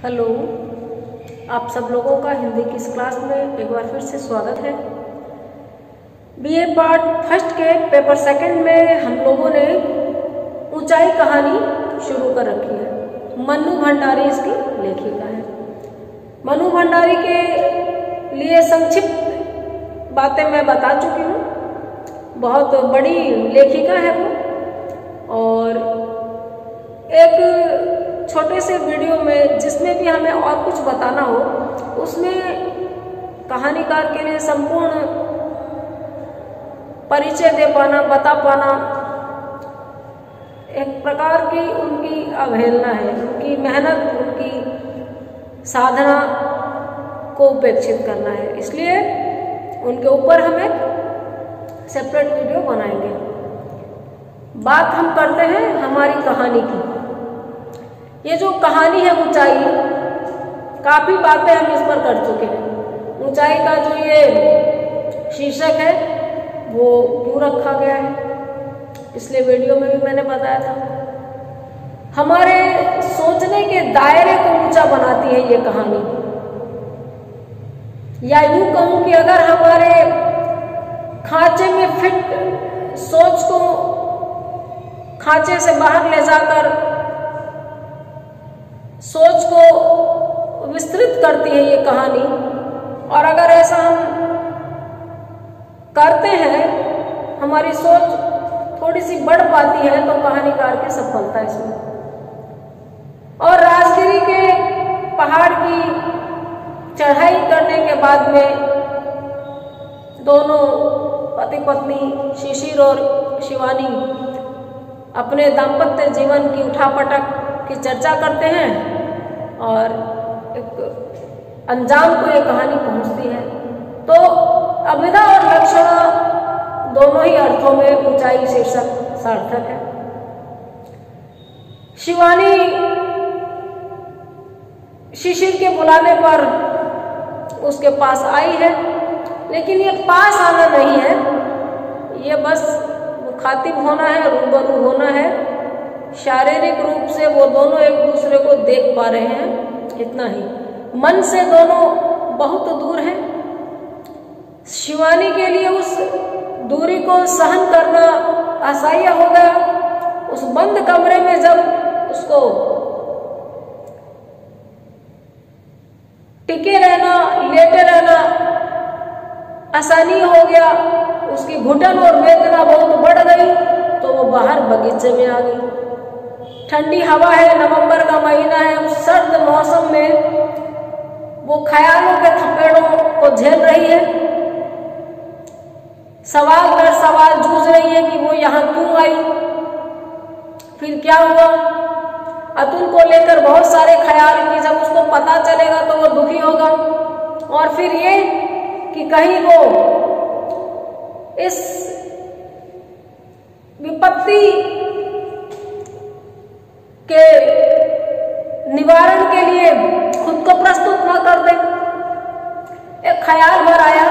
Hello, आप सब लोगों का हिंदी की इस क्लास में एक बार फिर से स्वागत है। बीए पार्ट फर्स्ट के पेपर सेकंड में हम लोगों ने ऊंचाई कहानी शुरू कर रखी है। मन्नू भंडारी इसकी लेखिका है। मन्नू भंडारी के लिए संक्षिप्त बातें मैं बता चुकी हूँ। बहुत बड़ी लेखिका है वो, और एक छोटे से वीडियो में जिसमें भी हमें और कुछ बताना हो, उसमें कहानीकार के लिए संपूर्ण परिचय दे पाना, बता पाना एक प्रकार की उनकी अवहेलना है। उनकी मेहनत, उनकी साधना को उपेक्षित करना है। इसलिए उनके ऊपर हम एक सेपरेट वीडियो बनाएंगे। बात हम करते हैं हमारी कहानी की। ये जो कहानी है ऊंचाई, काफी बातें हम इस पर कर चुके हैं। ऊंचाई का जो ये शीर्षक है वो क्यों रखा गया है, पिछले वीडियो में भी मैंने बताया था। हमारे सोचने के दायरे को ऊंचा बनाती है ये कहानी, या यूं कहूं कि अगर हमारे खांचे में फिट सोच को खांचे से बाहर ले जाकर सोच को विस्तृत करती है ये कहानी, और अगर ऐसा हम करते हैं, हमारी सोच थोड़ी सी बढ़ पाती है, तो कहानीकार की सफलता इसमें। और राजगिरी के पहाड़ की चढ़ाई करने के बाद में दोनों पति पत्नी शिशिर और शिवानी अपने दाम्पत्य जीवन की उठापटक की चर्चा करते हैं, और एक अंजाम को ये कहानी पहुंचती है। तो अभिधा और लक्षणा दोनों ही अर्थों में ऊंचाई शीर्षक सार्थक है। शिवानी शिशिर के बुलाने पर उसके पास आई है, लेकिन ये पास आना नहीं है, ये बस मुखातिब होना है, रूबरू होना है। शारीरिक रूप से वो दोनों एक दूसरे को देख पा रहे हैं, इतना ही। मन से दोनों बहुत दूर हैं। शिवानी के लिए उस दूरी को सहन करना असह्य हो गया। उस बंद कमरे में जब उसको टिके रहना, लेटे रहना आसानी हो गया, उसकी घुटन और वेदना बहुत बढ़ गई, तो वो बाहर बगीचे में आ गई। ठंडी हवा है, नवंबर का महीना है। उस सर्द मौसम में वो ख्यालों के थपेड़ों को झेल रही है। सवाल दर सवाल जूझ रही है कि वो यहाँ क्यों आई, फिर क्या हुआ। अतुल को लेकर बहुत सारे ख्याल कि जब उसको पता चलेगा तो वो दुखी होगा, और फिर ये कि कहीं वो इस विपत्ति के निवारण के लिए खुद को प्रस्तुत न कर दे। एक ख्याल भर आया,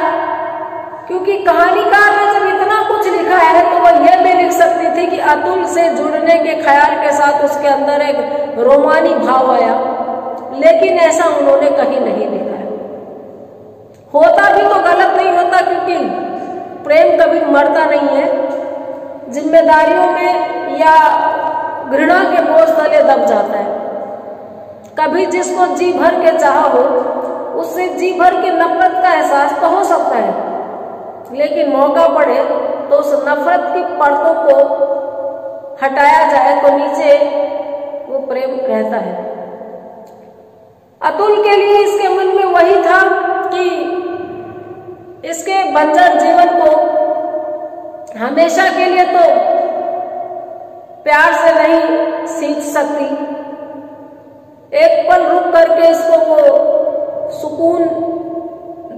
क्योंकि कहानीकार ने जब इतना कुछ लिखा है तो वह यह भी लिख सकती थी कि अतुल से जुड़ने के ख्याल के साथ उसके अंदर एक रोमानी भाव आया, लेकिन ऐसा उन्होंने कहीं नहीं लिखा है। होता भी तो गलत नहीं होता, क्योंकि प्रेम कभी मरता नहीं है। जिम्मेदारियों में या घृणा के बोझ तले दब जाता है। कभी जिसको जी भर के चाहा हो, उससे जी भर के नफरत का एहसास तो हो सकता है, लेकिन मौका पड़े तो उस नफरत की परतों को हटाया जाए तो नीचे वो प्रेम रहता है। अतुल के लिए इसके मन में वही था कि इसके बंजर जीवन को हमेशा के लिए तो प्यार से नहीं सींच सकती। एक पल रुक करके इसको वो सुकून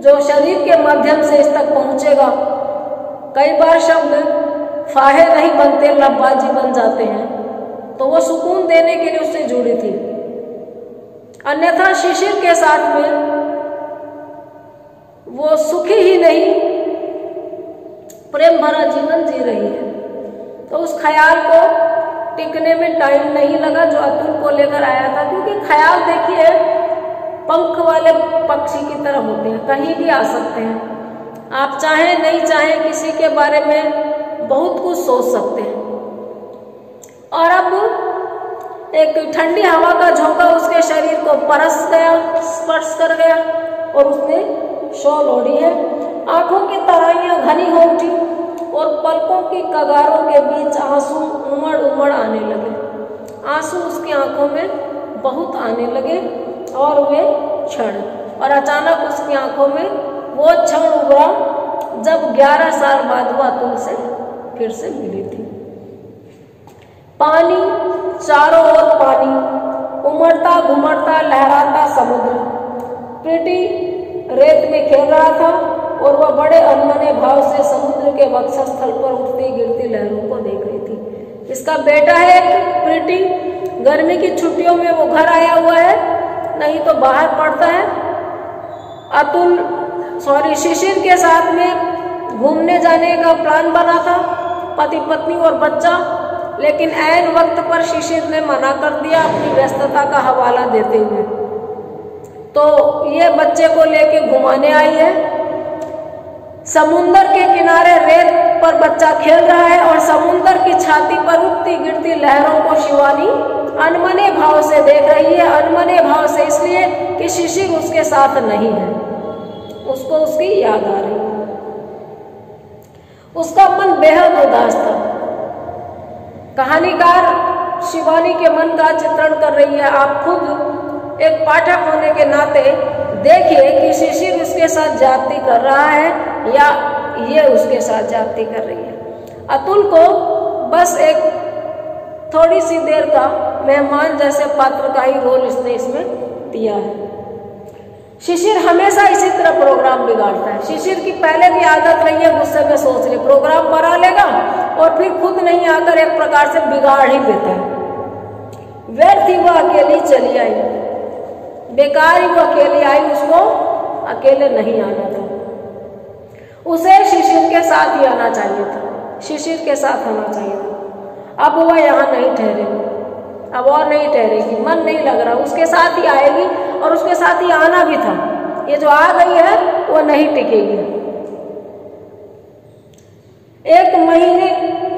जो शरीर के माध्यम से इस तक पहुंचेगा। कई बार शब्द फाहे नहीं बनते, लबबाजी बन जाते हैं, तो वो सुकून देने के लिए उससे जुड़ी थी। अन्यथा शिशिर के साथ में वो सुखी ही नहीं, प्रेम भरा जीवन जी रही है। तो उस ख्याल को टिकने में टाइम नहीं लगा जो अतुल को लेकर आया था, क्योंकि ख्याल देखिए पंख वाले पक्षी की तरह होते हैं, कहीं भी आ सकते हैं। आप चाहें नहीं चाहें किसी के बारे में बहुत कुछ सोच सकते हैं। और अब एक ठंडी हवा का झोंका उसके शरीर को परस गया, स्पर्श कर गया और उसने शॉल ओढ़ी है। आंखों की तराइयां घनी हो उठी और पलकों की कगारों के बीच आंसू उमड़ उमड़ आने लगे। आंसू उसकी आंखों में बहुत आने लगे और वे क्षण, और अचानक उसकी आंखों में वो क्षण उभरा जब 11 साल बाद वह अतुल से फिर से मिली थी। पानी, चारों ओर पानी, उमड़ता घुमड़ता लहराता समुद्र। प्रीति रेत में खेल रहा था और वह बड़े अनमने भाव से समुद्र के वक्षस्थल पर उठती गिरती लहरों को देख रही थी। इसका बेटा है एक प्रीति, गर्मी की छुट्टियों में वो घर आया हुआ है, नहीं तो बाहर पढ़ता है। शिशिर के साथ में घूमने जाने का प्लान बना था, पति पत्नी और बच्चा, लेकिन ऐन वक्त पर शिशिर ने मना कर दिया अपनी व्यस्तता का हवाला देते हुए। तो ये बच्चे को लेके घुमाने आई है। समुंदर के किनारे रेत पर बच्चा खेल रहा है और समुंदर की छाती पर उठती गिरती लहरों को शिवानी अनमने भाव से देख रही है। अनमने भाव से इसलिए कि शिशिर उसके साथ नहीं है, उसको उसकी याद आ रही है। उसका मन बेहद उदास था। कहानीकार शिवानी के मन का चित्रण कर रही है। आप खुद एक पाठक होने के नाते देखिए कि शिशिर उसके साथ जाति कर रहा है या ये उसके साथ जाति कर रही है। अतुल को बस एक थोड़ी सी देर का मेहमान जैसे पात्र का ही रोल इसमें दिया है। शिशिर हमेशा इसी तरह प्रोग्राम बिगाड़ता है। शिशिर की पहले भी आदत रही है गुस्से में सोच ले, प्रोग्राम बना लेगा और फिर खुद नहीं आकर एक प्रकार से बिगाड़ ही देता है। व्यर्थ ही वह अकेली चली आई, बेकार ही वो अकेली आई, उसको अकेले नहीं आना था। उसे शिशिर के साथ ही आना चाहिए था, शिशिर के साथ आना चाहिए था। अब वह यहाँ नहीं ठहरेगी, अब और नहीं ठहरेगी, मन नहीं लग रहा, उसके साथ ही आएगी और उसके साथ ही आना भी था। ये जो आ गई है वो नहीं टिकेगी। 1 महीने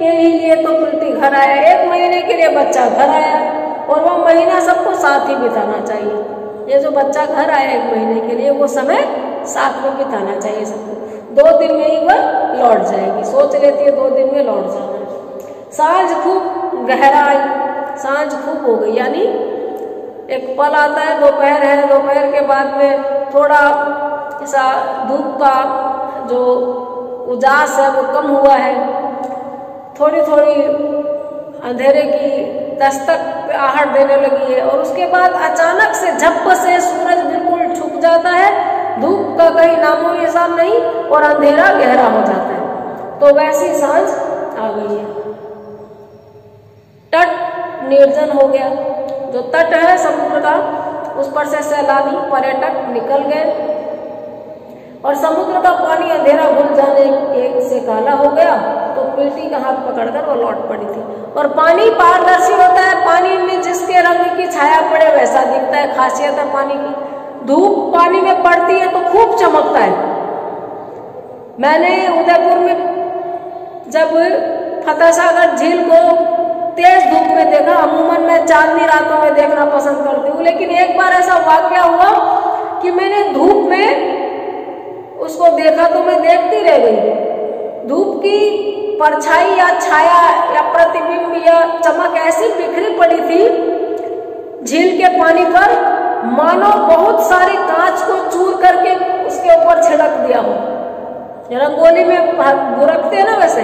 के लिए तो प्रीति घर आया, 1 महीने के लिए बच्चा घर आया और वो महीना सबको साथ ही बिताना चाहिए। ये जो बच्चा घर आया 1 महीने के लिए, वो समय साथ में बिताना चाहिए सबको। 2 दिन में ही वह लौट जाएगी, सोच लेती है 2 दिन में लौट जाना। सांझ खूब गहरा आई, सांझ खूब हो गई, यानी एक पल आता है, दोपहर है, दोपहर के बाद में थोड़ा ऐसा धूप का जो उजास है वो कम हुआ है, थोड़ी थोड़ी अंधेरे की दस्तक आहट देने लगी है और उसके बाद अचानक से झप्प से सूरज बिल्कुल छुप जाता है, धूप का कहीं नामो निशान नहीं और अंधेरा गहरा हो जाता है। तो वैसी सांझ आ गई है। तट निर्जन हो गया। जो तट है समुद्र का, उस पर से सैलानी पर्यटक निकल गए और समुद्र का पानी अंधेरा घुल जाने से काला हो गया। तो प्रीति का हाथ पकड़कर वो लौट पड़ी थी। और पानी पारदर्शी होता है, पानी में जिसके रंग की छाया पड़े वैसा दिखता है, खासियत है पानी की। धूप पानी में पड़ती है तो खूब चमकता है। मैंने उदयपुर में जब फतेह सागर झील को तेज धूप में देखा, अमूमन मैं चांदनी रातों में देखना पसंद करती हूँ, लेकिन एक बार ऐसा वाकया हुआ कि मैंने धूप में उसको देखा तो मैं देखती रह गई। धूप की परछाई या छाया या प्रतिबिंब या चमक ऐसी बिखरी पड़ी थी झील के पानी पर, मानो बहुत सारे कांच को चूर करके उसके ऊपर छिड़क दिया हो। रंगोली में बुरकते हैं ना, वैसे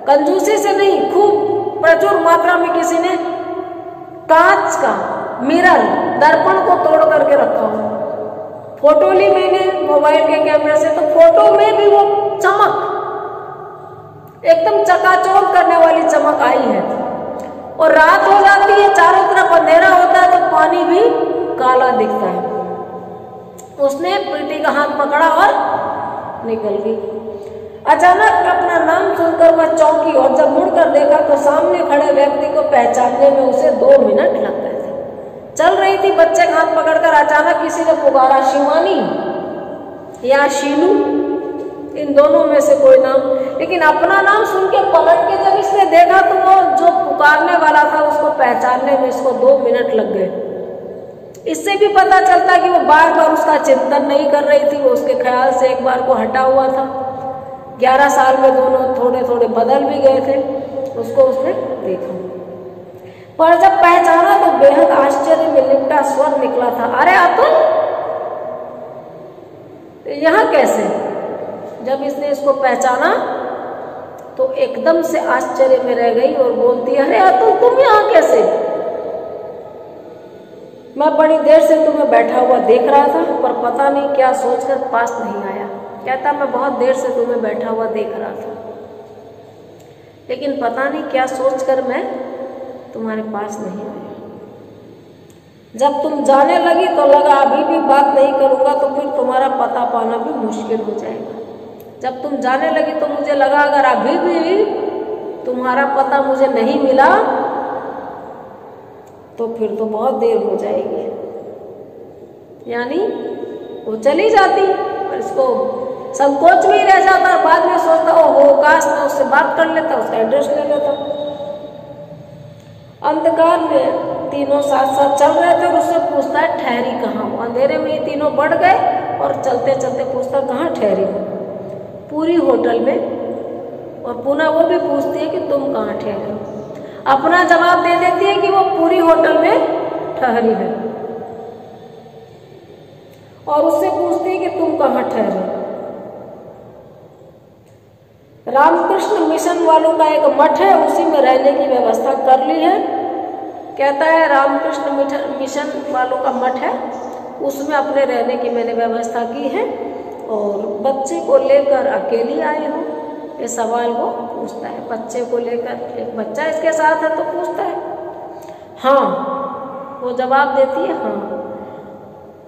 कंजूसी से नहीं, खूब प्रचुर मात्रा में किसी ने कांच का मिरर दर्पण को तोड़ करके रखा हो। फोटो ली मैंने मोबाइल के कैमरे से, तो फोटो में भी वो चमक एकदम चकाचौंध करने वाली चमक आई है। और रात हो जाती है, चारों तरफ अंधेरा होता है, तो पानी भी काला दिखता है। उसने प्रीति का हाथ पकड़ा और निकल गई। अचानक अपना नाम सुनकर वह चौंकी और जब मुड़कर देखा तो सामने खड़े व्यक्ति को पहचानने में उसे 2 मिनट लग गए थे। चल रही थी बच्चे का हाथ पकड़कर, अचानक ही किसी ने पुकारा, शिवानी या शीनू, इन दोनों में से कोई नाम। लेकिन अपना नाम सुन के पलट के जब इसने देखा तो वो जो पुकारने वाला था उसको पहचानने में इसको 2 मिनट लग गए। इससे भी पता चलता कि वो बार बार उसका चिंतन नहीं कर रही थी, वो उसके ख्याल से एक बार को हटा हुआ था। 11 साल में दोनों थोड़े थोड़े बदल भी गए थे, उसको उसने देखा। पर जब पहचाना तो बेहद आश्चर्य में लिपटा स्वर निकला था, अरे अतुल, यहाँ कैसे? जब इसने इसको पहचाना तो एकदम से आश्चर्य में रह गई और बोलती, अरे अतुल, तुम यहाँ कैसे? मैं बड़ी देर से तुम्हें बैठा हुआ देख रहा था, पर पता नहीं क्या सोचकर पास नहीं आया। कहता, मैं बहुत देर से तुम्हें बैठा हुआ देख रहा था, लेकिन पता नहीं क्या सोचकर मैं तुम्हारे पास नहीं आया। जब तुम जाने लगी तो लगा अभी भी बात नहीं करूंगा तो फिर तुम्हारा पता पाना भी मुश्किल हो जाएगा। जब तुम जाने लगी तो मुझे लगा अगर अभी भी तुम्हारा पता मुझे नहीं मिला तो फिर तो बहुत देर हो जाएगी। यानी वो चली जाती और इसको संकोच में ही रह जाता, बाद में सोचता हो काश मैं उससे बात कर लेता, उसका एड्रेस ले लेता। अंधकार में तीनों साथ साथ चल रहे थे और उससे पूछता है, ठहरी कहाँ हो? अंधेरे में ये तीनों बढ़ गए और चलते चलते पूछता, कहाँ ठहरी हो? पूरी होटल में। और पुनः वो भी पूछती है कि तुम कहाँ ठहरे हो? अपना जवाब दे देती है कि वो पूरी होटल में ठहरी है और उससे पूछती है कि तुम कहाँ ठहरे? रामकृष्ण मिशन वालों का एक मठ है, उसी में रहने की व्यवस्था कर ली है। कहता है रामकृष्ण मिशन वालों का मठ है, उसमें अपने रहने की मैंने व्यवस्था की है और बच्चे को लेकर अकेली आई हूँ। ये सवाल वो पूछता है, बच्चे को लेकर, एक बच्चा इसके साथ है तो पूछता है हाँ, वो जवाब देती है हाँ।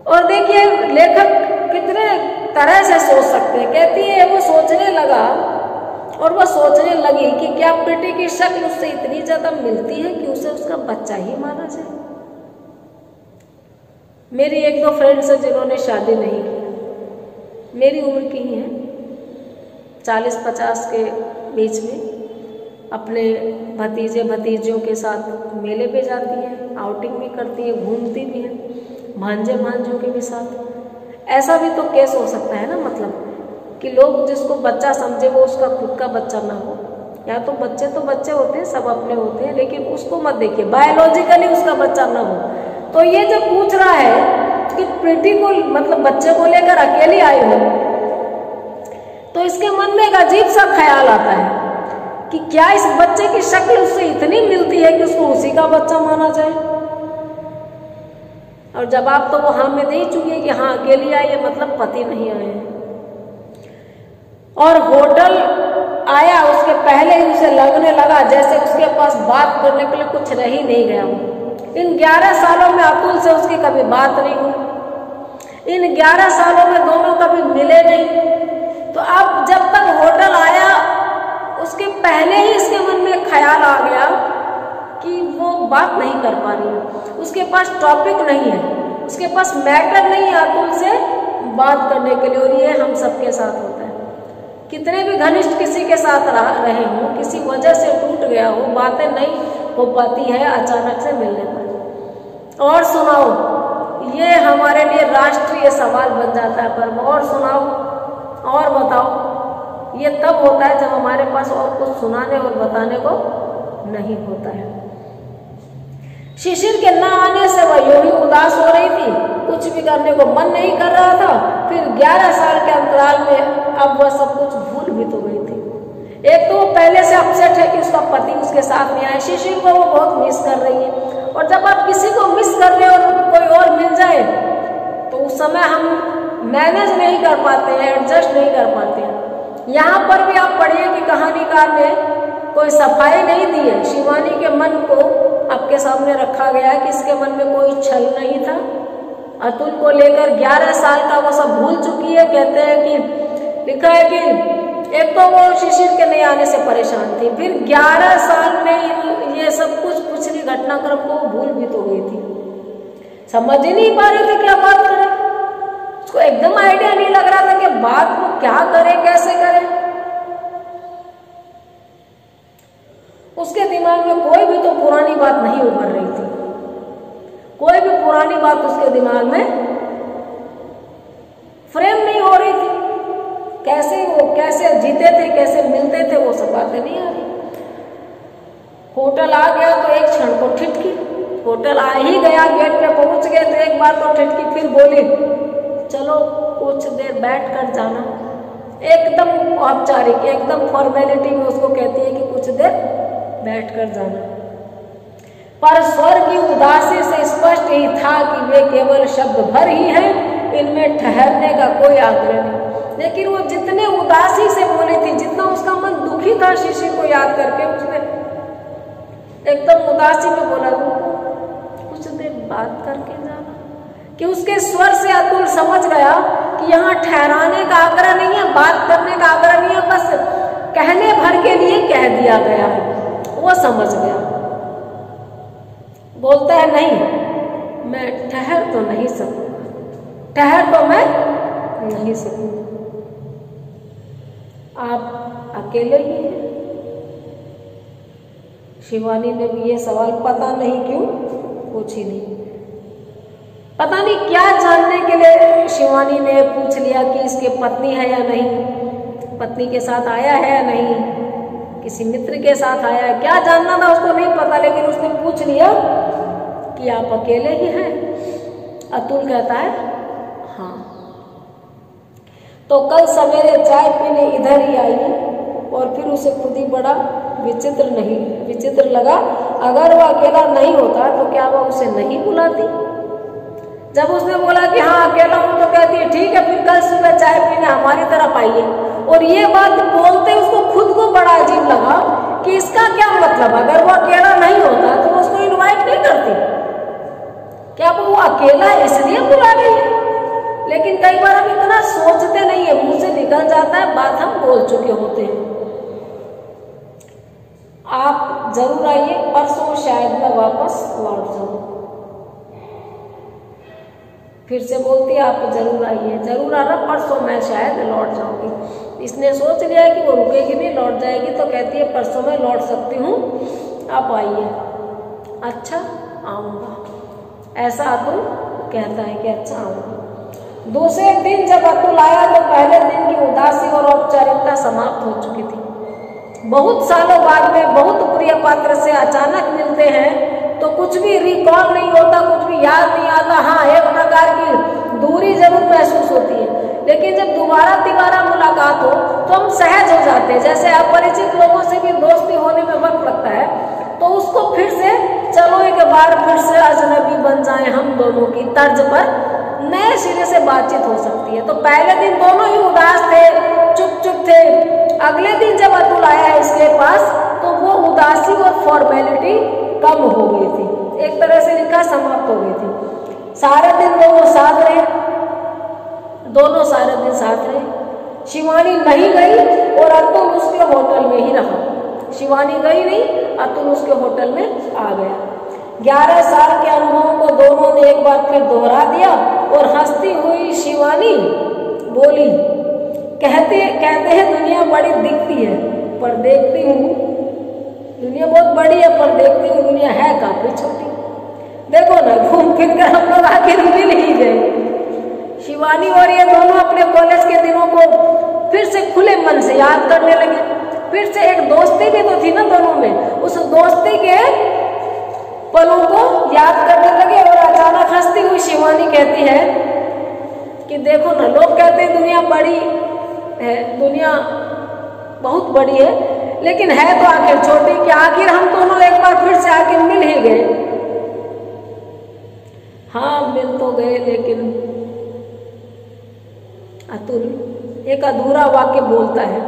और देखिए लेखक कितने तरह से सोच सकते हैं। कहती है वो सोचने लगा और वह सोचने लगी कि क्या प्रीति की शक्ल उससे इतनी ज्यादा मिलती है कि उसे उसका बच्चा ही माना जाए। मेरी 1-2 फ्रेंड्स हैं जिन्होंने शादी नहीं की, मेरी उम्र की ही हैं, 40-50 के बीच में, अपने भतीजे भतीजियों के साथ मेले पे जाती है, आउटिंग भी करती है, घूमती भी है, भांजे भांजों के भी साथ। ऐसा भी तो केस हो सकता है ना, मतलब कि लोग जिसको बच्चा समझे वो उसका खुद का बच्चा ना हो। या तो बच्चे होते हैं, सब अपने होते हैं, लेकिन उसको मत देखिए, बायोलॉजिकली उसका बच्चा ना हो। तो ये जब पूछ रहा है कि प्रीति को, मतलब बच्चे को लेकर अकेली आई हो, तो इसके मन में एक अजीब सा ख्याल आता है कि क्या इस बच्चे की शक्ल उससे इतनी मिलती है कि उसको उसी का बच्चा माना जाए। और जवाब तो वो हाँ में दे ही चुकी है कि हाँ अकेली आई है, मतलब पति नहीं आए हैं। और होटल आया उसके पहले ही उसे लगने लगा जैसे उसके पास बात करने के लिए कुछ रह ही नहीं गया हो। इन 11 सालों में अतुल से उसकी कभी बात नहीं हुई, इन 11 सालों में दोनों कभी मिले नहीं। तो अब जब तक होटल आया उसके पहले ही इसके मन में ख्याल आ गया कि वो बात नहीं कर पा रही है, उसके पास टॉपिक नहीं है, उसके पास मैटर नहीं है अतुल से बात करने के लिए। और ये हम सबके साथ होता है, कितने भी घनिष्ठ किसी के साथ रहे हो, किसी वजह से टूट गया हो, बातें नहीं हो पाती है अचानक से मिलने पर। और सुनाओ, ये हमारे लिए राष्ट्रीय सवाल बन जाता है। पर और सुनाओ और बताओ, ये तब होता है जब हमारे पास और कुछ सुनाने और बताने को नहीं होता है। शिशिर के न आने से वह यूं ही उदास हो रही थी, कुछ भी करने को मन नहीं कर रहा था। फिर 11 साल के अंतराल में अब वह सब कुछ भूल भी तो गई थी। एक तो वो पहले से अपसेट है कि उसका पति उसके साथ नहीं आया, शिशिर को वो बहुत मिस कर रही है। और जब आप किसी को मिस कर रहे हो और कोई और मिल जाए तो उस समय हम मैनेज नहीं कर पाते हैं, एडजस्ट नहीं कर पाते हैं। यहाँ पर भी आप पढ़िए कि कहानीकार ने कोई सफाई नहीं दी है। शिवानी के मन को आपके सामने रखा गया है कि इसके मन में कोई छल नहीं था। अतुल को लेकर 11 साल का वो सब भूल चुकी है। कहते हैं कि लिखा है कि एक तो वो शिशिर के नहीं आने से परेशान थी, फिर 11 साल में ये सब कुछ पिछली घटनाक्रम को भूल भी तो गई थी, समझ ही नहीं पा रही थी क्या बात करें। उसको एकदम आइडिया नहीं लग रहा था कि बात को क्या करे, कैसे करे। उसके दिमाग में कोई भी तो पुरानी बात नहीं उभर रही थी, कोई भी पुरानी बात उसके दिमाग में फ्रेम नहीं हो रही थी। कैसे जीते थे, कैसे मिलते थे, वो सब बातें नहीं आ रही। होटल आ गया तो एक क्षण को ठिठकी, होटल आ ही गया, गेट पे पहुंच गए तो एक बार तो ठिठकी, फिर बोली चलो कुछ देर बैठ कर जाना। एकदम औपचारिक, एकदम फॉर्मेलिटी में उसको कहती है कि कुछ देर बैठ कर जाना। पर स्वर की उदासी से स्पष्ट ही था कि वे केवल शब्द भर ही हैं, इनमें ठहरने का कोई आग्रह नहीं। लेकिन वो जितने उदासी से बोली थी, जितना उसका मन दुखी था शिशि को याद करके, उसने एकदम उदासी में बोला कुछ देर बात करके जाना। कि उसके स्वर से अतुल समझ गया कि यहाँ ठहराने का आग्रह नहीं है, बात करने का आग्रह नहीं है, बस कहने भर के लिए कह दिया गया है। वो समझ गया, बोलता है नहीं मैं ठहर तो नहीं सकूंगा, ठहर तो मैं नहीं सकूंगा, आप अकेले ही हैं। शिवानी ने भी ये सवाल पता नहीं क्यों पूछ ही नहीं। पता नहीं क्या जानने के लिए शिवानी ने पूछ लिया कि इसके पत्नी है या नहीं, पत्नी के साथ आया है या नहीं, किसी मित्र के साथ आया है, क्या जानना था उसको नहीं पता, लेकिन उसने पूछ लिया कि आप अकेले ही हैं। अतुल कहता है हाँ। तो कल सवेरे चाय पीने इधर ही आई और फिर उसे खुद ही बड़ा विचित्र लगा। अगर वो अकेला नहीं होता तो क्या वह उसे नहीं बुलाती। जब उसने बोला कि हाँ अकेला हूं तो कहती है ठीक है, फिर कल सुबह चाय पीने हमारी तरफ आइए। और ये बात बोलते उसको खुद को बड़ा अजीब लगा कि इसका क्या मतलब, अगर वो अकेला नहीं होता तो उसको इनवाइट नहीं करती, क्या वो अकेला इसलिए बुला रही है। लेकिन कई बार हम इतना सोचते नहीं है, मुंह से निकल जाता है, बात हम बोल चुके होते हैं। आप जरूर आइए, परसों शायद मैं वापस लौट जाऊं। फिर से बोलती है आप जरूर आइए, जरूर आना, परसों मैं शायद लौट जाऊंगी। इसने सोच लिया कि वो रुकेगी नहीं, लौट जाएगी, तो कहती है परसों मैं लौट सकती हूँ, आप आइए। अच्छा आऊँगा, ऐसा अतुल कहता है कि अच्छा आऊँगा। दूसरे दिन जब अतुल आया तो पहले दिन की उदासी और औपचारिकता समाप्त हो चुकी थी। बहुत सालों बाद में बहुत प्रिय पात्र से अचानक मिलते हैं तो कुछ भी रिकॉल नहीं होता, कुछ भी याद नहीं आता। हाँ, एक प्रकार की दूरी जरूर महसूस होती है, लेकिन जब दोबारा मुलाकात हो तो हम सहज हो जाते हैं। जैसे अपरिचित लोगों से भी दोस्ती होने में वक्त लगता है, तो उसको फिर से चलो एक बार फिर से अजनबी बन जाए हम दोनों की तर्ज पर नए सिरे से बातचीत हो सकती है। तो पहले दिन दोनों ही उदास थे, चुप थे। अगले दिन जब अतुल आया इसके पास तो वो उदासी और फॉर्मेलिटी कम हो गई थी, एक तरह से लिखा समाप्त हो गई थी। सारे दिन दोनों साथ रहे, दोनों सारे दिन साथ रहे। शिवानी नहीं गई और अतुल उसके होटल में ही रहा। शिवानी गई नहीं, अतुल उसके होटल में आ गया। 11 साल के अनुभवों को दोनों ने एक बार फिर दोहरा दिया और हंसती हुई शिवानी बोली, कहते हैं दुनिया बड़ी दिखती है पर देखती हूँ दुनिया बहुत बड़ी है, पर देखती हूँ दुनिया है काफी छोटी। देखो ना, घूम फिर कर हम लोग आखिर मिल ही गए। शिवानी और ये दोनों अपने कॉलेज के दिनों को फिर से खुले मन से याद करने लगे। फिर से एक दोस्ती भी तो थी ना दोनों में, उस दोस्ती के पलों को याद करने लगे। और अचानक हंसती हुई शिवानी कहती है कि देखो ना, लोग कहते हैं दुनिया बड़ी है, दुनिया बहुत बड़ी है, लेकिन है तो आखिर छोटी। कि आखिर हम दोनों एक बार फिर से आखिर मिल ही गए। हाँ, मिल तो गए, लेकिन अतुल एक अधूरा वाक्य बोलता है,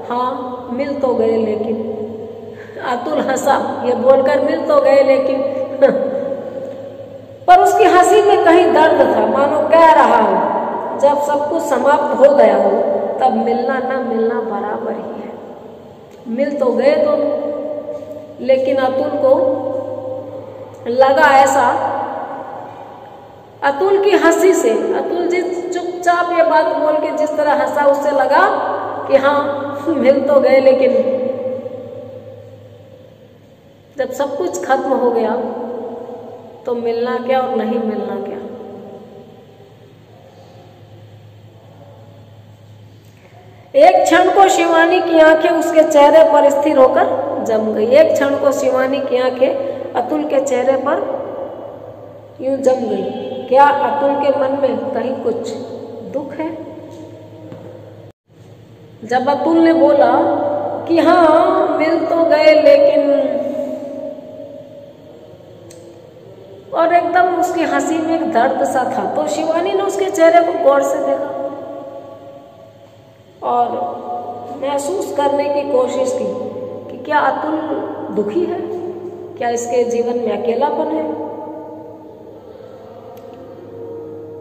हाँ मिल तो गए लेकिन। अतुल हंसा, ये बोलकर मिल तो गए लेकिन पर उसकी हंसी में कहीं दर्द था, मानो कह रहा हो जब सब कुछ समाप्त हो गया हो तब मिलना ना मिलना बराबर ही है। मिल तो गए दोनों, लेकिन अतुल को लगा ऐसा अतुल की हंसी से अतुल जी चुपचाप ये बात बोल के जिस तरह हंसा, उससे लगा कि हाँ मिल तो गए, लेकिन जब सब कुछ खत्म हो गया तो मिलना क्या और नहीं मिलना क्या। एक क्षण को शिवानी की आंखें उसके चेहरे पर स्थिर होकर जम गई। एक क्षण को शिवानी की आंखें अतुल के चेहरे पर यूं जम गई। क्या अतुल के मन में कहीं कुछ दुख है? जब अतुल ने बोला कि हाँ मिल तो गए लेकिन, और एकदम उसकी हंसी में एक दर्द सा था, तो शिवानी ने उसके चेहरे को गौर से देखा और महसूस करने की कोशिश की कि क्या अतुल दुखी है, क्या इसके जीवन में अकेलापन है।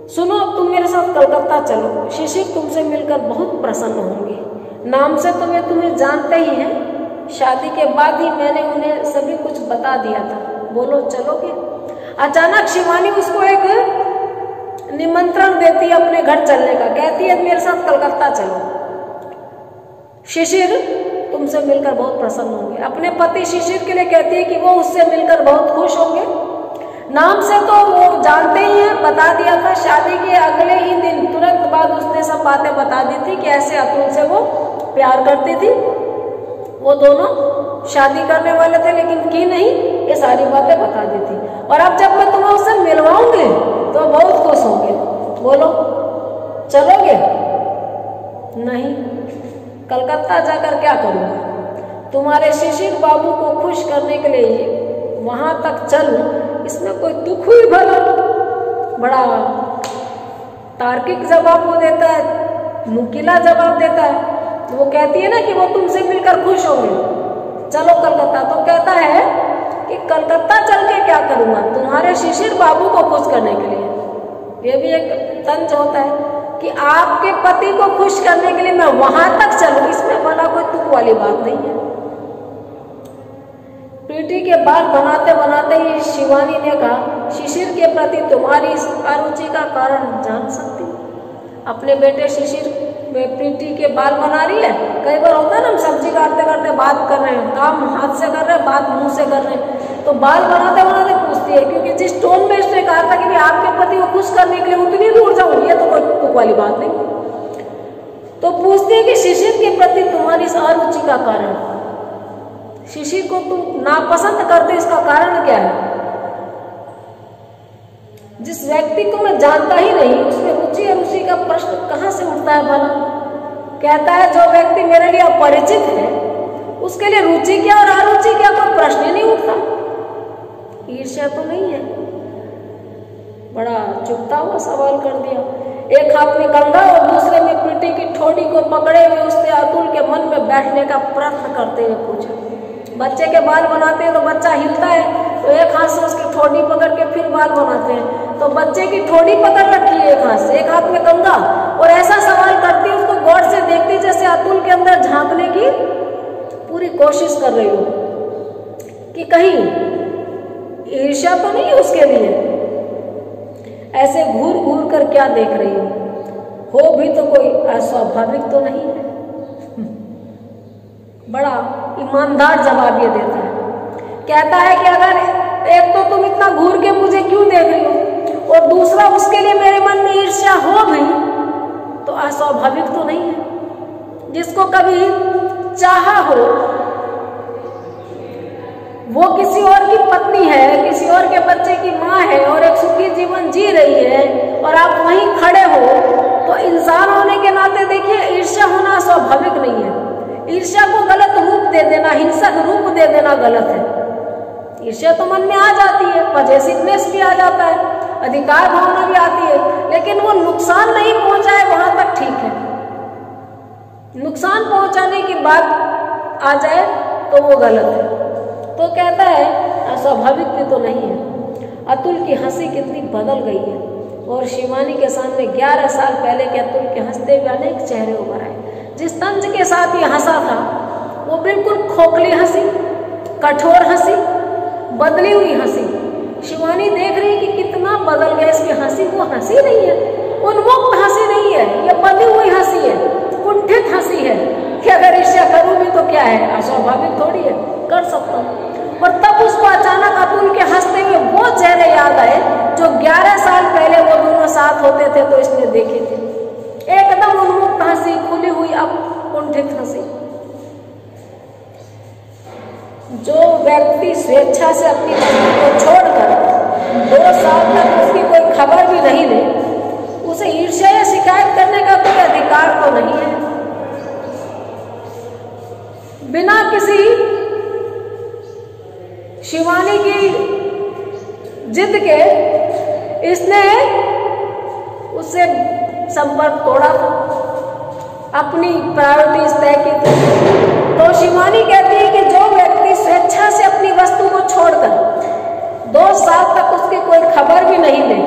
सुनो, अब तुम मेरे साथ कलकत्ता चलो, शिशिर तुमसे मिलकर बहुत प्रसन्न होंगे। नाम से तो वे तुम्हें जानते ही हैं, शादी के बाद ही मैंने उन्हें सभी कुछ बता दिया था। बोलो चलोगे? अचानक शिवानी उसको एक निमंत्रण देती है अपने घर चलने का, कहती है मेरे साथ कलकत्ता चलो, शिशिर तुमसे मिलकर बहुत प्रसन्न होंगे। अपने पति शिशिर के लिए कहती है कि वो उससे मिलकर बहुत खुश होंगे। नाम से तो वो जानते ही हैं, बता दिया था। शादी के अगले ही दिन तुरंत बाद उसने सब बातें बता दी थी कि ऐसे अतुल से वो प्यार करती थी, वो दोनों शादी करने वाले थे लेकिन की नहीं, ये सारी बातें बता दी थी। और अब जब मैं तुम्हें उससे मिलवाऊंगी तो बहुत खुश होंगे। बोलो चलोगे? नहीं, कलकत्ता जाकर क्या करूंगा? तुम्हारे शिशिर बाबू को खुश करने के लिए वहां तक चलूं, इसमें कोई दुख हुई भला? बड़ा तार्किक जवाब वो देता है, नुकीला जवाब देता है। तो वो कहती है ना कि वो तुमसे मिलकर खुश होंगे, चलो कलकत्ता। तो कहता है कि कलकत्ता चल के क्या करूंगा? तुम्हारे शिशिर बाबू को खुश करने के लिए। ये भी एक तंज होता है कि आपके पति को खुश करने के लिए मैं वहां तक चलूं, इसमें भला कोई तुक वाली बात नहीं है। प्रीति के बाल बनाते बनाते ही शिवानी ने कहा, शिशिर के प्रति तुम्हारी इस अरुचि का कारण जान सकती हूँ? अपने बेटे शिशिर में प्रीति के बाल बना रही है। कई बार होता है ना, हम सब्जी काटते करते बात कर रहे हैं, काम हाथ से कर रहे हैं, बात मुंह से कर रहे हैं, तो बाल बनाते बनाते पूछती है, क्योंकि जिस टोन में इसने कहा था कि आपके पति को खुश करने के लिए उतनी दूर जाऊं, ये तो कोई तुक वाली बात नहीं। तो पूछती है कि शिशिर के प्रति तुम्हारी इस अरुचि का कारण, शिशिर को तुम नापसंद करते, इसका कारण क्या है? जिस व्यक्ति को मैं जानता ही नहीं, उसमें रुचि अरुचि का प्रश्न कहां से उठता है भला? कहता है जो व्यक्ति मेरे लिए अपरिचित है उसके लिए रुचि क्या और अरुचि क्या कोई प्रश्न ही नहीं उठता। ईर्ष्या तो नहीं है? बड़ा चुपता हुआ सवाल कर दिया। एक हाथ में कंघा और दूसरे में प्रीति की ठोड़ी को पकड़े हुए उसने अतुल के मन में बैठने का प्रयत्न करते हुए पूछा। बच्चे के बाल बनाते हैं तो बच्चा हिलता है, तो एक हाथ से उसकी ठोड़ी पकड़ के फिर बाल बनाते हैं, तो बच्चे की ठोड़ी पकड़ रखी है एक हाथ से, एक हाथ में कंघा, और ऐसा सवाल करती है, उसको गौर से देखती जैसे अतुल के अंदर झांकने की पूरी कोशिश कर रही हो कि कहीं ईर्ष्या तो नहीं है उसके लिए। ऐसे घूर घूर कर क्या देख रही हो भी तो कोई अस्वाभाविक तो नहीं है। बड़ा ईमानदार जवाब ये देता है। कहता है कि अगर एक तो तुम इतना घूर के मुझे क्यों देख रही हो, और दूसरा उसके लिए मेरे मन में ईर्ष्या हो भी तो अस्वाभाविक तो नहीं है। जिसको कभी चाहा हो वो किसी और की पत्नी है, किसी और के बच्चे की माँ है और एक सुखी जीवन जी रही है, और आप वहीं खड़े हो, तो इंसान होने के नाते देखिए ईर्ष्या होना स्वाभाविक नहीं है। ईर्ष्या को गलत रूप दे देना, हिंसक रूप दे देना गलत है। ईर्ष्या तो मन में आ जाती है, पजेसिवनेस भी आ जाता है, अधिकार भावना भी आती है, लेकिन वो नुकसान नहीं पहुंचाए वहां तक ठीक है। नुकसान पहुंचाने की बात आ जाए तो वो गलत है। तो कहता है अस्वाभाविक भी तो नहीं है। अतुल की हंसी कितनी बदल गई है, और शिवानी के सामने 11 साल पहले के अतुल के हंसते हुए अनेक चेहरे उभर आए। जिस तंज के साथ ये हंसा था वो बिल्कुल खोखली हंसी, कठोर हंसी, बदली हुई हंसी, शिवानी देख रही कि कितना बदल गया इसकी हंसी। वो हंसी नहीं है, उन्मुक्त हंसी नहीं है, ये बंधी हुई हंसी है, कुंठित हंसी है कि अगर ईर्ष्या करूं भी तो क्या है, अस्वाभाविक थोड़ी है, कर सकता हूँ। और तब उसको अचानक अतुल के हंसते हुए वो चेहरे याद आए जो 11 साल पहले वो दोनों साथ होते थे तो इसने देखे थे। एकदम उन्मुक्त हंसी, खुली हुई, अब कुंठित हंसी। जो व्यक्ति स्वेच्छा से अपनी पत्नी को छोड़कर 2 साल तक उसकी कोई खबर भी नहीं ले, उसे ईर्ष्या या शिकायत करने का कोई अधिकार तो नहीं है। बिना किसी शिवानी की जिद के इसने उससे संपर्क तोड़ा था, अपनी प्रायोरिटीज तय की थी। तो शिवानी कहती है कि जो व्यक्ति स्वेच्छा से अपनी वस्तु को छोड़कर 2 साल तक उसकी कोई खबर भी नहीं ले,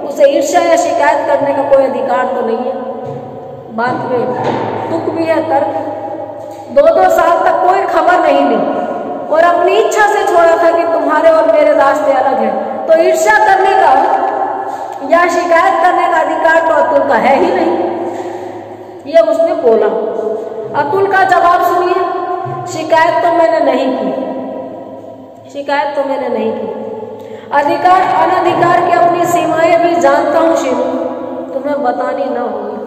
उसे ईर्ष्या या शिकायत करने का कोई अधिकार तो नहीं है। बात में तुक भी है, तर्क। 2 साल तक कोई खबर नहीं ली और अपनी इच्छा से छोड़ा था कि तुम्हारे और मेरे रास्ते अलग हैं, तो ईर्ष्या करने का या शिकायत करने का अधिकार तो अतुल का है ही नहीं। ये उसने बोला। अतुल का जवाब सुनिए, शिकायत तो मैंने नहीं की, शिकायत तो मैंने नहीं की। अधिकार अनधिकार की अपनी सीमाएं भी जानता हूं शिवू, तुम्हें बतानी ना होगी।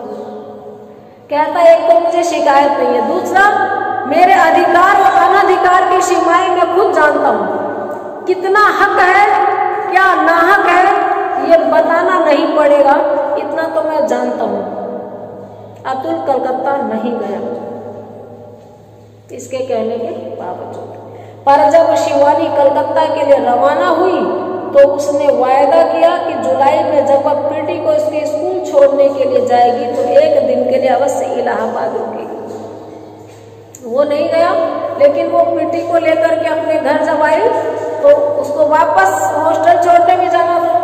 कहता एक तो मुझे शिकायत नहीं है, दूसरा मेरे अधिकार और अनधिकार की सीमाएं मैं खुद जानता हूं। कितना हक है, क्या नाहक है, ये बताना नहीं पड़ेगा, इतना तो मैं जानता हूं। अतुल कलकत्ता नहीं गया इसके कहने के बावजूद, पर जब शिवानी कलकत्ता के लिए रवाना हुई तो उसने वायदा किया कि जुलाई में जब वह प्रीति को इसके स्कूल छोड़ने के लिए जाएगी तो 1 दिन के लिए अवश्य इलाहाबाद रुकेगी। वो नहीं गया, लेकिन वो प्रीति को लेकर के अपने घर जब आई तो उसको वापस हॉस्टल छोड़ने भी जाना था,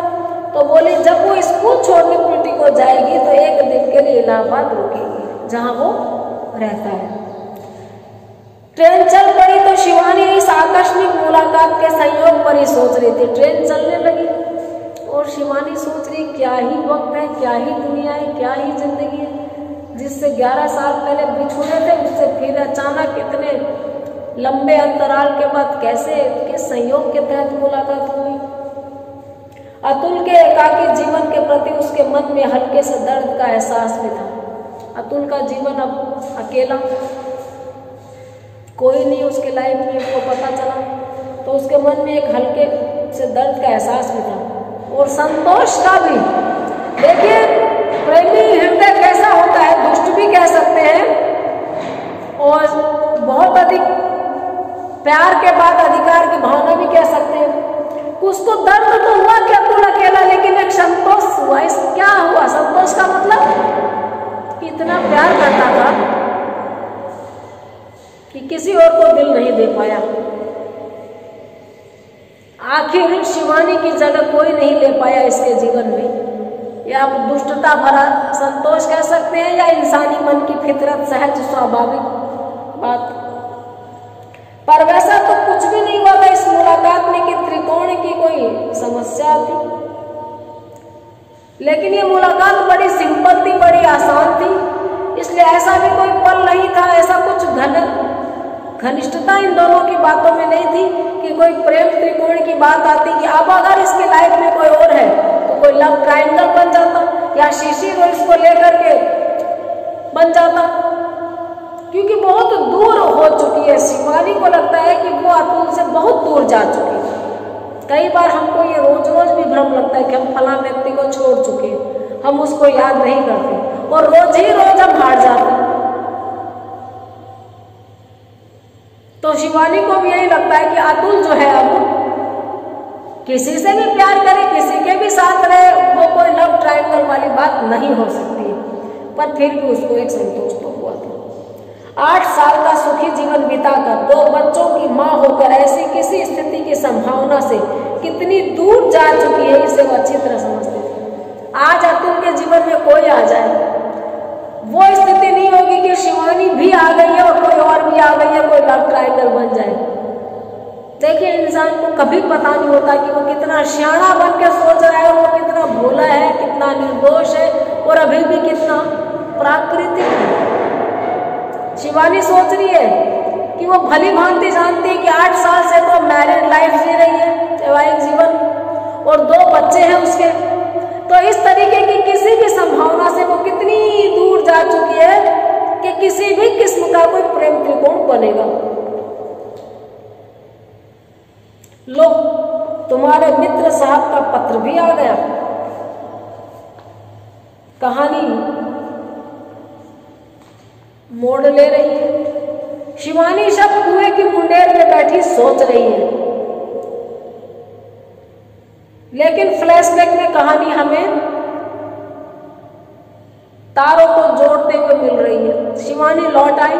तो बोली जब वो स्कूल छोड़ने प्रीति को जाएगी तो 1 दिन के लिए इलाहाबाद रुकेगी जहां वो रहता है। ट्रेन चल पड़ी तो शिवानी इस आकस्मिक मुलाकात के संयोग पर ही सोच रही थी। ट्रेन चलने लगी और शिवानी सोच रही क्या ही वक्त है, क्या ही दुनिया है, क्या ही जिंदगी है। जिससे 11 साल पहले बिछुड़े थे उससे फिर अचानक इतने लंबे अंतराल के बाद कैसे के संयोग के तहत मुलाकात हुई। अतुल के एकाकी जीवन के प्रति उसके मन में हल्के से दर्द का एहसास भी था। अतुल का जीवन अब अकेला, कोई नहीं उसके लाइफ में, उसको पता चला तो उसके मन में एक हल्के से दर्द का एहसास भी था और संतोष का भी। देखिए प्रेमी हृदय कैसा होता है, दुष्ट भी कह सकते हैं और बहुत अधिक प्यार के बाद अधिकार की भावना भी कह सकते हैं। उसको दर्द तो हुआ कि अतुल अकेला, लेकिन एक संतोष हुआ। इस क्या हुआ संतोष का मतलब कि इतना प्यार करता था कि किसी और को दिल नहीं दे पाया। आखिर शिवानी की जगह कोई नहीं ले पाया इसके जीवन में। या आप दुष्टता भरा संतोष कह सकते हैं या इंसानी मन की फितरत, सहज स्वाभाविक बात। पर वैसा तो कुछ भी नहीं हुआ था इस मुलाकात में कि त्रिकोण की कोई समस्या थी। लेकिन ये मुलाकात बड़ी सिंपल थी, बड़ी आसान थी, इसलिए ऐसा भी कोई पल नहीं था, ऐसा कुछ घनिष्ठता इन दोनों की बातों में नहीं थी कि कोई प्रेम त्रिकोण की बात आती कि अब अगर इसकी लाइफ में कोई और है तो कोई लव ट्रायंगल बन जाता या शिशिर और इसको लेकर के बन जाता, क्योंकि बहुत दूर हो चुकी है। शिवानी को लगता है कि वो अतुल से बहुत दूर जा चुकी है। कई बार हमको ये रोज रोज भी भ्रम लगता है कि हम फला व्यक्ति को छोड़ चुके हैं, हम उसको याद नहीं करते और रोज ही रोज हम हार जाते हैं। तो शिवानी को भी यही लगता है कि अतुल जो है अब किसी से भी प्यार करे, किसी के भी साथ रहे, वो कोई लव ट्रायंगल वाली बात नहीं हो सकती। पर फिर भी उसको एक संतोष तो हुआ था। 8 साल का सुखी जीवन बिताकर 2 बच्चों की मां होकर ऐसी किसी स्थिति की संभावना से कितनी दूर जा चुकी है, इसे वो अच्छी तरह समझते थे। आज अतुल के जीवन में कोई आ जाए, वो स्थिति नहीं होगी कि शिवानी भी आ गई है और कोई और भी आ गई है, कोई लव ट्रायंगल बन जाए। देखिए, इंसान को कभी पता नहीं होता कि वो कितना सियाना बन के सोच रहा है, वो कितना भोला है, कितना निर्दोष है और अभी भी कितना प्राकृतिक है। शिवानी सोच रही है कि वो भली भांति जानती है कि 8 साल से तो मैरिड लाइफ जी रही है, वैवाहिक जीवन, और 2 बच्चे हैं उसके। तो इस तरीके की किसी भी संभावना से वो कितनी दूर जा चुकी है कि किसी भी किस्म का कोई प्रेम त्रिकोण बनेगा। लो, तुम्हारे मित्र साहब का पत्र भी आ गया। कहानी मोड़ ले रही है। शिवानी शब कुएं की मुंडेर में बैठी सोच रही है, लेकिन फ्लैशबैक में कहानी हमें तारों को जोड़ते हुए मिल रही है। शिवानी लौट आई,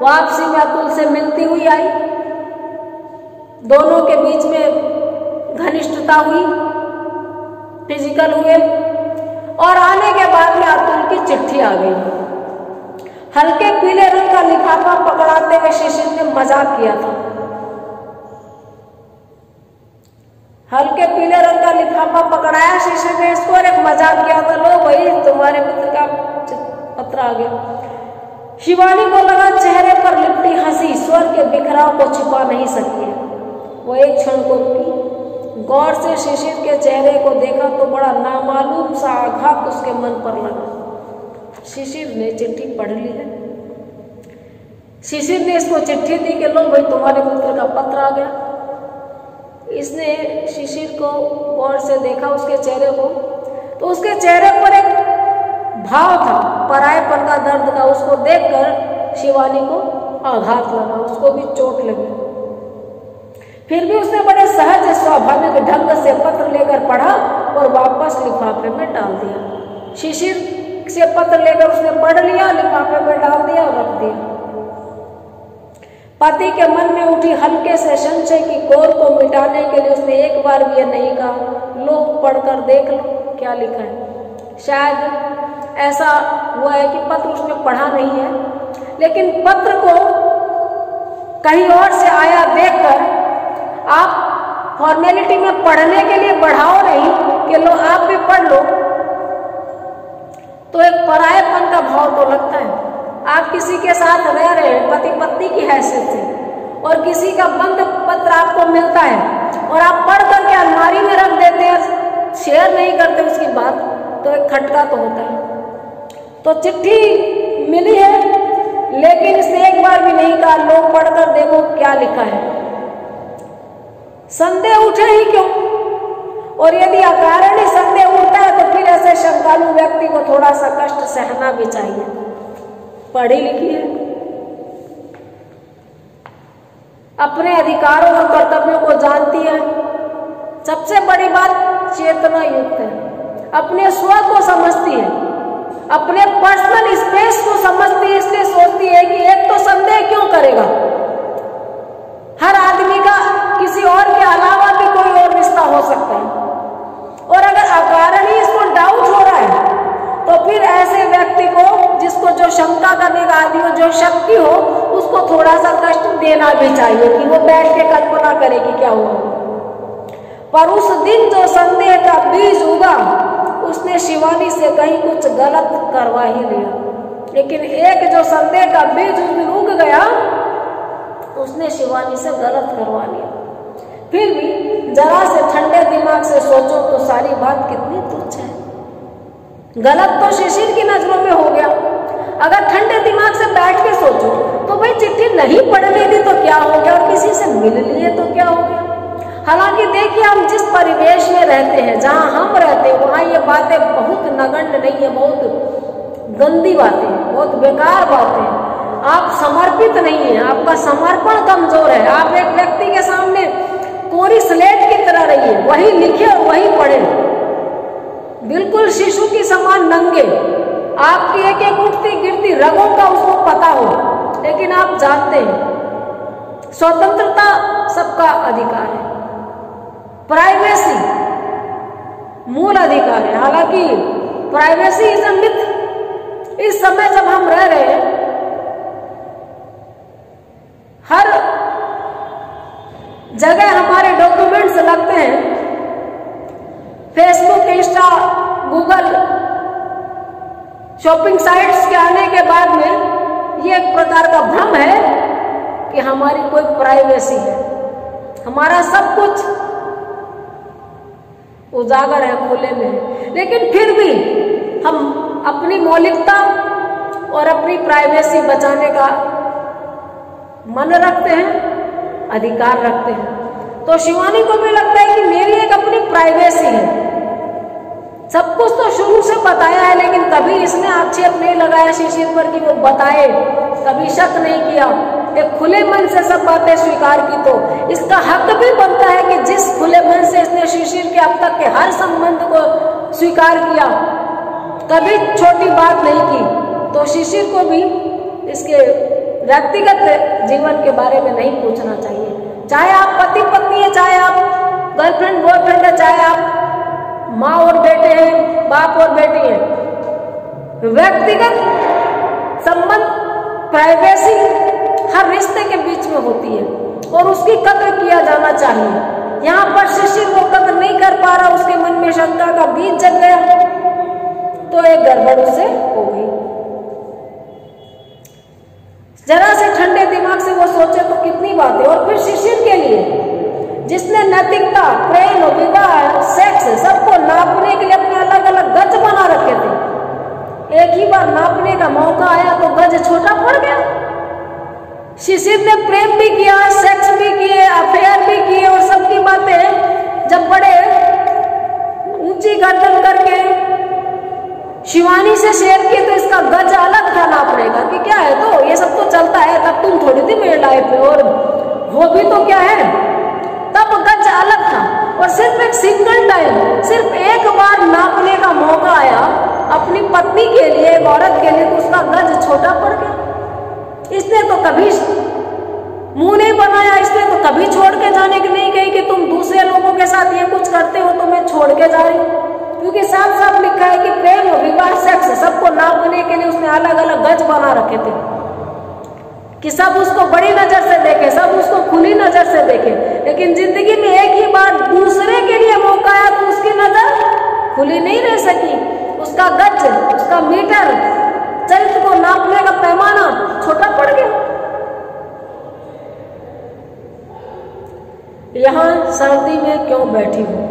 वापसी में अतुल से मिलती हुई आई, दोनों के बीच में घनिष्ठता हुई, फिजिकल हुए, और आने के बाद में अतुल की चिट्ठी आ गई। हल्के पीले रंग का लिफाफा पकड़ाते हुए शिशिर ने मजाक किया था। हल्के पीले रंग का लिफाफा पकड़ाया शिशिर ने इसको और एक मजाक किया था, लो वही तुम्हारे मित्र का पत्र आ गया। शिवानी को लगा चेहरे पर लिपटी हंसी स्वर के बिखराव को छिपा नहीं सकी है। वो एक क्षण को रुकी, गौर से शिशिर के चेहरे को देखा तो बड़ा नामालूम सा आघात उसके मन पर लगा। शिशिर ने चिट्ठी पढ़ ली है। शिशिर ने इसको चिट्ठी दी कि लो भाई तुम्हारे मित्र का पत्र आ गया। इसने शिशिर को गौर से देखा, उसके चेहरे को, तो उसके चेहरे पर एक भाव था, परायेपन का, दर्द का। उसको देखकर शिवानी को आघात लगा, उसको भी चोट लगी। फिर भी उसने बड़े सहज स्वाभाविक ढंग से पत्र लेकर पढ़ा और वापस लिफाफे में डाल दिया। शिशिर से पत्र लेकर उसने पढ़ लिया, लिफाफे में डाल दिया और रख दिया। पति के मन में उठी हल्के से संशय की कोर को मिटाने के लिए उसने एक बार भी यह नहीं कहा, लो पढ़कर देख लो क्या लिखा है। शायद ऐसा हुआ है कि पत्र उसने पढ़ा नहीं है, लेकिन पत्र को कहीं और से आया देखकर आप फॉर्मेलिटी में पढ़ने के लिए बढ़ाओ नहीं कि लो आप भी पढ़ लो, तो एक परायेपन का भाव तो लगता है। आप किसी के साथ रह रहे हैं पति पत्नी की हैसियत से, और किसी का बंद पत्र आपको मिलता है और आप पढ़ करके अलमारी में रख देते हैं, शेयर नहीं करते उसकी बात, तो एक खटका तो होता है। तो चिट्ठी मिली है, लेकिन इसने एक बार भी नहीं कहा लो पढ़कर देखो क्या लिखा है। संदेह उठे ही क्यों, और यदि अकारण ही संदेह उठता है तो फिर ऐसे शंकालु व्यक्ति को थोड़ा सा कष्ट सहना भी चाहिए। पढ़ी लिखी है, अपने अधिकारों और कर्तव्यों को जानती है, सबसे बड़ी बात चेतना युक्त है, अपने स्व को समझती है, अपने पर्सनल स्पेस को समझती है। इसलिए सोचती है कि एक तो संदेह क्यों करेगा, हर आदमी का किसी और के अलावा भी कोई और रिश्ता हो सकता है, और अगर अकारण ही इसको डाउट हो रहा है तो फिर ऐसे व्यक्ति को, जिसको जो शंका करने का आदि हो, जो शक्ति हो, उसको थोड़ा सा कष्ट देना भी चाहिए कि वो बैठ के कल्पना करे कि क्या हुआ। पर उस दिन जो संदेह का बीज उगा, उसने शिवानी से कहीं कुछ गलत करवा ही लिया। लेकिन एक जो संदेह का बीज उस दिन उग गया, उसने शिवानी से गलत करवा लिया। फिर भी जरा से ठंडे दिमाग से सोचो तो सारी बात कितनी तुच्छ है। गलत तो शिशिर की नजरों में हो गया, अगर ठंडे दिमाग से बैठ के सोचो तो भाई चिट्ठी नहीं पढ़ने दी तो क्या हो गया, और किसी से मिल लिए तो क्या हो गया। हालांकि देखिए, हम जिस परिवेश में रहते हैं, जहां हम रहते हैं, वहां ये बातें बहुत नगण्य नहीं है, बहुत गंदी बातें, बहुत बेकार बातें हैं। आप समर्पित नहीं है, आपका समर्पण कमजोर है। आप एक व्यक्ति के सामने कोरी स्लेट की तरह रहिए, वही लिखे और वही पढ़े, बिल्कुल शिशु की समान नंगे। आपकी एक एक उठती गिरती रगों का उसको पता हो, लेकिन आप जानते हैं स्वतंत्रता सबका अधिकार है, प्राइवेसी मूल अधिकार है। हालांकि प्राइवेसी इज अ मिथ। इस समय जब हम रह रहे हैं, हर जगह हमारे डॉक्यूमेंट्स लगते हैं। Facebook, Insta, Google, shopping sites के आने के बाद में ये एक प्रकार का भ्रम है कि हमारी कोई प्राइवेसी है, हमारा सब कुछ उजागर है, खुले में है। लेकिन फिर भी हम अपनी मौलिकता और अपनी प्राइवेसी बचाने का मन रखते हैं, अधिकार रखते हैं। तो शिवानी को भी लगता है कि मेरी एक अपनी प्राइवेसी है। सब कुछ तो शुरू से बताया है, लेकिन कभी इसने आक्षेप नहीं लगाया शिशिर पर कि वो बताए, कभी शक नहीं किया, एक खुले मन से सब बातें स्वीकार की। तो इसका हक भी बनता है कि जिस खुले मन से इसने शिशिर के अब तक के हर संबंध को स्वीकार किया, कभी छोटी बात नहीं की, तो शिशिर को भी इसके व्यक्तिगत जीवन के बारे में नहीं पूछना चाहिए। चाहे आप पति पत्नी है, चाहे आप गर्लफ्रेंड बॉयफ्रेंड है, चाहे आप माँ और बेटे हैं, बाप और बेटी हैं, व्यक्तिगत संबंध, प्राइवेसी हर रिश्ते के बीच में होती है और उसकी कद्र किया जाना चाहिए। यहाँ पर शिशिर वो कद्र नहीं कर पा रहा, उसके मन में शंका का बीज जग गया, तो एक गड़बड़ उसे हो गई। जरा से ठंडे दिमाग से वो सोचे तो कितनी बातें। और फिर शिशिर के लिए, जिसने नैतिकता, प्रेम, विवाह, सेक्स सबको नापने के लिए अपने अलग अलग गज बना रखे थे, एक ही बार नापने का मौका आया तो गज छोटा पड़ गया। शिशिर ने प्रेम भी किया, सेक्स भी किए, अफेयर भी किए और सबकी बातें जब बड़े ऊंची गर्दन करके शिवानी से शेयर किए तो इसका गज अलग था नापने का कि क्या है, तो ये सब तो चलता है, तब तुम थोड़ी थी मेरी लाइफ में, और वो भी तो क्या है, तब गज अलग था। और सिर्फ एक सिंगल टाइम, सिर्फ एक बार नापने का मौका आया अपनी पत्नी के लिए, एक औरत के लिए, तो उसका गज छोटा पड़ गया। इसने तो कभी मुंह नहीं बनाया, इसने तो कभी छोड़ के जाने की नहीं कही कि तुम दूसरे लोगों के साथ ये कुछ करते हो तो मैं छोड़ के जा रही हूँ, क्योंकि साफ साफ लिखा है कि प्रेम, विवाह, सेक्स सबको नापने के लिए उसने अलग अलग गज बना रखे थे कि सब उसको बड़ी नजर से देखे, सब उसको खुली नजर से देखे। लेकिन जिंदगी में एक ही बार दूसरे के लिए मौका आया तो उसकी नजर खुली नहीं रह सकी, उसका गज, उसका मीटर, चरित्र को नापने का पैमाना छोटा पड़ गया। यहां सर्दी में क्यों बैठी हूं?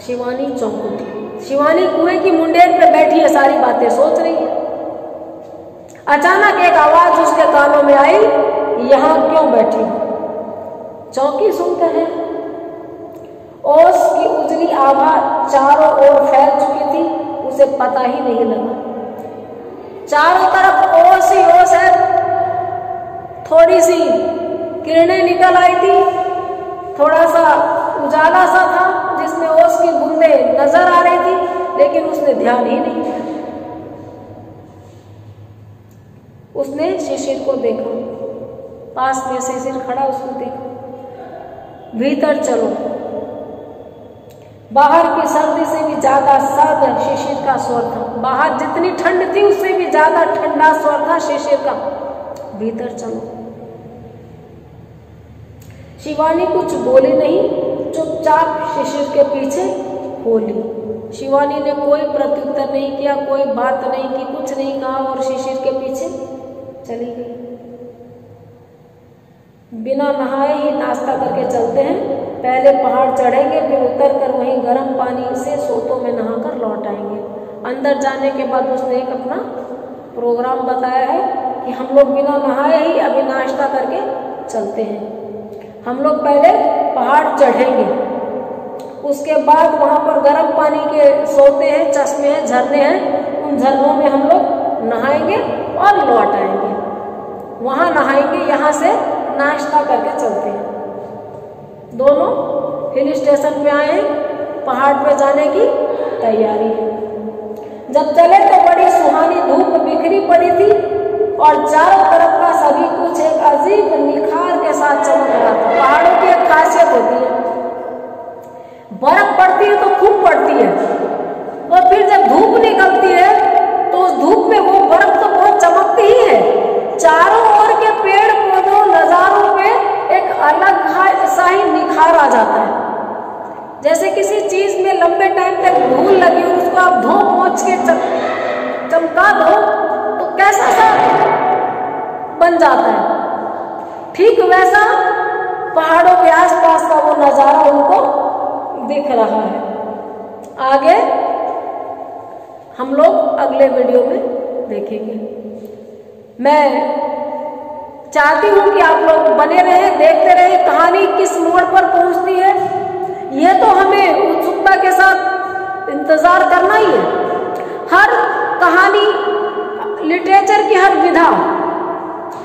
शिवानी चौंक उठी। शिवानी कुएं की मुंडेर पे बैठी है, सारी बातें सोच रही है। अचानक एक आवाज उसके कानों में आई, यहां क्यों बैठी? चौकी सुनकर है। ओस की उजली आभा चारों ओर फैल चुकी थी, उसे पता ही नहीं लगा। चारों तरफ ओस ही ओस है, थोड़ी सी किरणें निकल आई थी, थोड़ा सा उजाला सा था जिसमें ओस की बूंदें नजर आ रही थी, लेकिन उसने ध्यान ही नहीं दिया। उसने शिशिर को देखा, पास में शिशिर खड़ा, उसको देखा। भीतर चलो। बाहर की सर्दी से भी ज्यादा सर्द शिशिर का स्वर था। बाहर जितनी ठंड थी उससे भी ज्यादा ठंडा स्वर था शिशिर का। भीतर चलो। शिवानी कुछ बोली नहीं, चुपचाप शिशिर के पीछे हो ली। शिवानी ने कोई प्रत्युत्तर नहीं किया, कोई बात नहीं की, कुछ नहीं कहा और शिशिर के पीछे चली गई। बिना नहाए ही नाश्ता करके चलते हैं, पहले पहाड़ चढ़ेंगे, फिर उतर कर वहीं गर्म पानी से सोतों में नहाकर लौट आएंगे। अंदर जाने के बाद उसने एक अपना प्रोग्राम बताया है कि हम लोग बिना नहाए ही अभी नाश्ता करके चलते हैं। हम लोग पहले पहाड़ चढ़ेंगे, उसके बाद वहां पर गर्म पानी के सोते हैं, चश्मे हैं, झरने हैं, उन झरनों में हम लोग नहाएंगे और लौट आएंगे। वहां नहाएंगे, यहाँ से नाश्ता करके चलते हैं। दोनों हिल स्टेशन पे आए हैं, पहाड़ पे जाने की तैयारी है। जब चले तो बड़ी सुहानी धूप बिखरी पड़ी थी और चारों तरफ का सभी कुछ एक अजीब निखार के साथ चमक रहा था। पहाड़ों की एक खासियत होती है, बर्फ पड़ती है तो खूब पड़ती है, और फिर जब धूप निकलती है तो उस धूप में वो बर्फ तो बहुत चमकती ही है। चारों ओर के पेड़ पौधों, नजारों पे एक अलग सा सा ही निखार आ जाता है। जैसे किसी चीज में लंबे टाइम तक धूल लगी और उसको आप धो पोंछ के चमका दो तो कैसा सा बन जाता है। ठीक वैसा पहाड़ों के आसपास का वो नजारा उनको दिख रहा है। आगे हम लोग अगले वीडियो में देखेंगे। मैं चाहती हूं कि आप लोग बने रहें, देखते रहें कहानी किस मोड़ पर पहुंचती है। ये तो हमें उत्सुकता के साथ इंतजार करना ही है। हर कहानी, लिटरेचर की हर विधा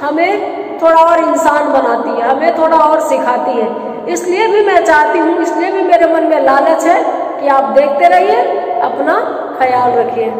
हमें थोड़ा और इंसान बनाती है, हमें थोड़ा और सिखाती है। इसलिए भी मैं चाहती हूँ, इसलिए भी मेरे मन में लालच है कि आप देखते रहिए, अपना ख्याल रखिए।